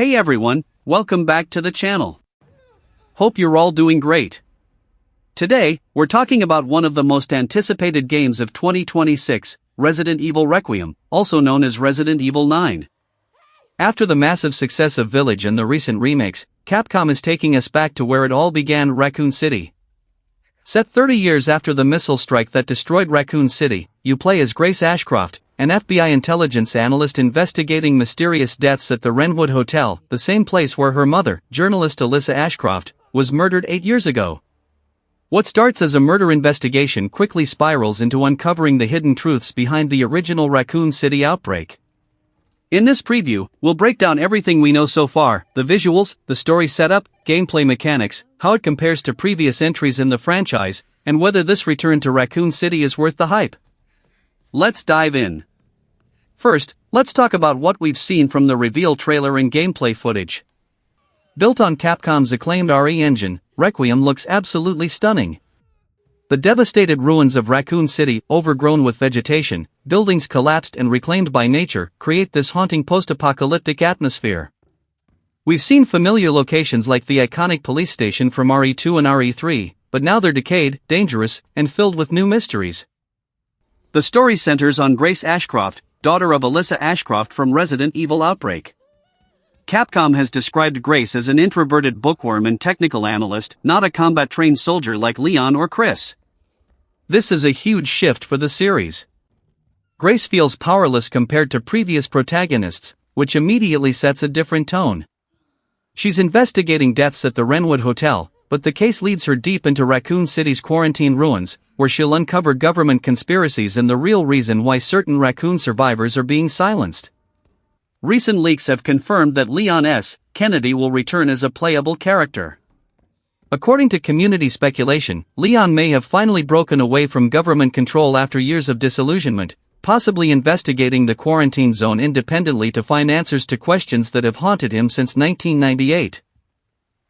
Hey everyone, welcome back to the channel. Hope you're all doing great. Today, we're talking about one of the most anticipated games of 2026, Resident Evil Requiem, also known as Resident Evil 9. After the massive success of Village and the recent remakes, Capcom is taking us back to where it all began, Raccoon City. Set 30 years after the missile strike that destroyed Raccoon City, you play as Grace Ashcroft, an FBI intelligence analyst investigating mysterious deaths at the Renwood Hotel, the same place where her mother, journalist Alyssa Ashcroft, was murdered 8 years ago. What starts as a murder investigation quickly spirals into uncovering the hidden truths behind the original Raccoon City outbreak. In this preview, we'll break down everything we know so far: the visuals, the story setup, gameplay mechanics, how it compares to previous entries in the franchise, and whether this return to Raccoon City is worth the hype. Let's dive in. First, let's talk about what we've seen from the reveal trailer and gameplay footage. Built on Capcom's acclaimed RE engine, Requiem looks absolutely stunning. The devastated ruins of Raccoon City, overgrown with vegetation, buildings collapsed and reclaimed by nature, create this haunting post-apocalyptic atmosphere. We've seen familiar locations like the iconic police station from RE2 and RE3, but now they're decayed, dangerous, and filled with new mysteries. The story centers on Grace Ashcroft, daughter of Alyssa Ashcroft from Resident Evil Outbreak. Capcom has described Grace as an introverted bookworm and technical analyst, not a combat-trained soldier like Leon or Chris. This is a huge shift for the series. Grace feels powerless compared to previous protagonists, which immediately sets a different tone. She's investigating deaths at the Renwood Hotel, but the case leads her deep into Raccoon City's quarantine ruins, where she'll uncover government conspiracies and the real reason why certain raccoon survivors are being silenced. Recent leaks have confirmed that Leon S. Kennedy will return as a playable character. According to community speculation, Leon may have finally broken away from government control after years of disillusionment, possibly investigating the quarantine zone independently to find answers to questions that have haunted him since 1998.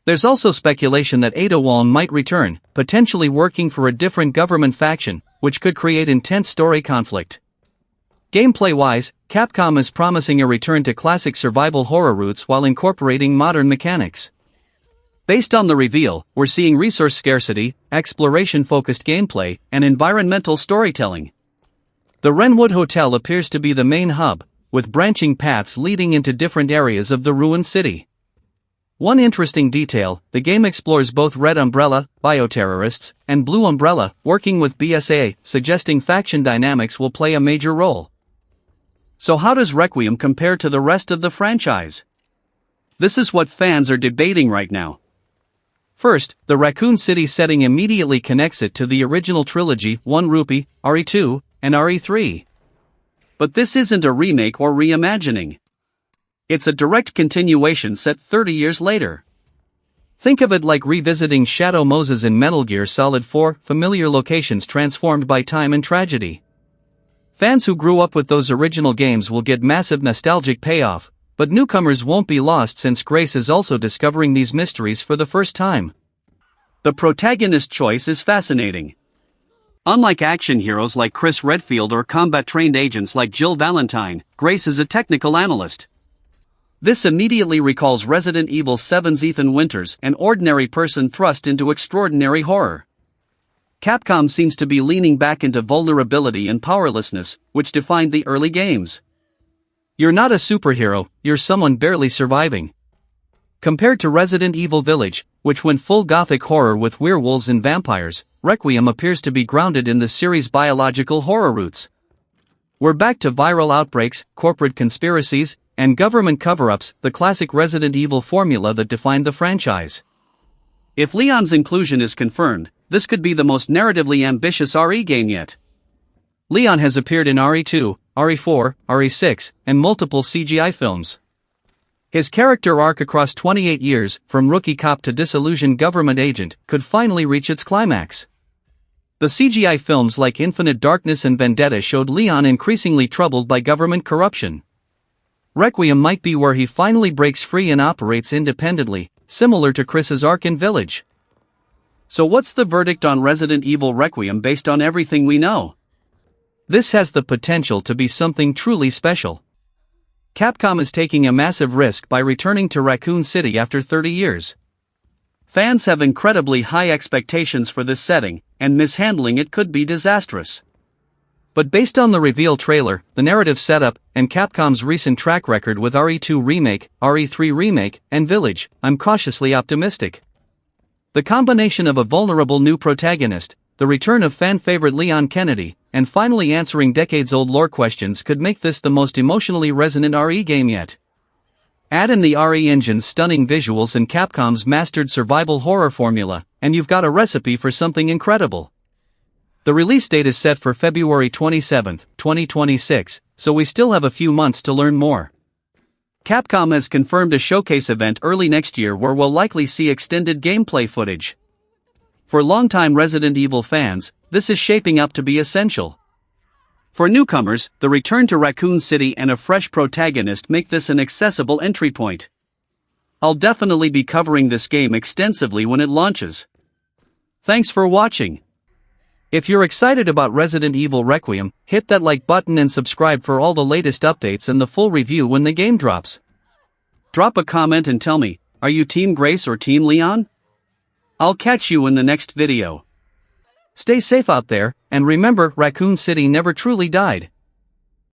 There's also speculation that Ada Wong might return, potentially working for a different government faction, which could create intense story conflict. Gameplay-wise, Capcom is promising a return to classic survival horror roots while incorporating modern mechanics. Based on the reveal, we're seeing resource scarcity, exploration-focused gameplay, and environmental storytelling. The Renwood Hotel appears to be the main hub, with branching paths leading into different areas of the ruined city. One interesting detail: the game explores both Red Umbrella, bioterrorists, and Blue Umbrella, working with BSAA, suggesting faction dynamics will play a major role. So how does Requiem compare to the rest of the franchise? This is what fans are debating right now. First, the Raccoon City setting immediately connects it to the original trilogy: 1 Rupee, RE2, and RE3. But this isn't a remake or reimagining. It's a direct continuation set 30 years later. Think of it like revisiting Shadow Moses in Metal Gear Solid 4, familiar locations transformed by time and tragedy. Fans who grew up with those original games will get massive nostalgic payoff, but newcomers won't be lost since Grace is also discovering these mysteries for the first time. The protagonist choice is fascinating. Unlike action heroes like Chris Redfield or combat-trained agents like Jill Valentine, Grace is a technical analyst. This immediately recalls Resident Evil 7's Ethan Winters, an ordinary person thrust into extraordinary horror. Capcom seems to be leaning back into vulnerability and powerlessness, which defined the early games. You're not a superhero, you're someone barely surviving. Compared to Resident Evil Village, which went full gothic horror with werewolves and vampires, Requiem appears to be grounded in the series' biological horror roots. We're back to viral outbreaks, corporate conspiracies, and government cover-ups, the classic Resident Evil formula that defined the franchise. If Leon's inclusion is confirmed, this could be the most narratively ambitious RE game yet. Leon has appeared in RE2, RE4, RE6, and multiple CGI films. His character arc across 28 years, from rookie cop to disillusioned government agent, could finally reach its climax. The CGI films like Infinite Darkness and Vendetta showed Leon increasingly troubled by government corruption. Requiem might be where he finally breaks free and operates independently, similar to Chris's arc in Village. So what's the verdict on Resident Evil Requiem based on everything we know? This has the potential to be something truly special. Capcom is taking a massive risk by returning to Raccoon City after 30 years. Fans have incredibly high expectations for this setting, and mishandling it could be disastrous. But based on the reveal trailer, the narrative setup, and Capcom's recent track record with RE2 Remake, RE3 Remake, and Village, I'm cautiously optimistic. The combination of a vulnerable new protagonist, the return of fan-favorite Leon Kennedy, and finally answering decades-old lore questions could make this the most emotionally resonant RE game yet. Add in the RE engine's stunning visuals and Capcom's mastered survival horror formula, and you've got a recipe for something incredible. The release date is set for February 27, 2026, so we still have a few months to learn more. Capcom has confirmed a showcase event early next year where we'll likely see extended gameplay footage. For longtime Resident Evil fans, this is shaping up to be essential. For newcomers, the return to Raccoon City and a fresh protagonist make this an accessible entry point. I'll definitely be covering this game extensively when it launches. Thanks for watching. If you're excited about Resident Evil Requiem, hit that like button and subscribe for all the latest updates and the full review when the game drops. Drop a comment and tell me, are you Team Grace or Team Leon? I'll catch you in the next video. Stay safe out there, and remember, Raccoon City never truly died.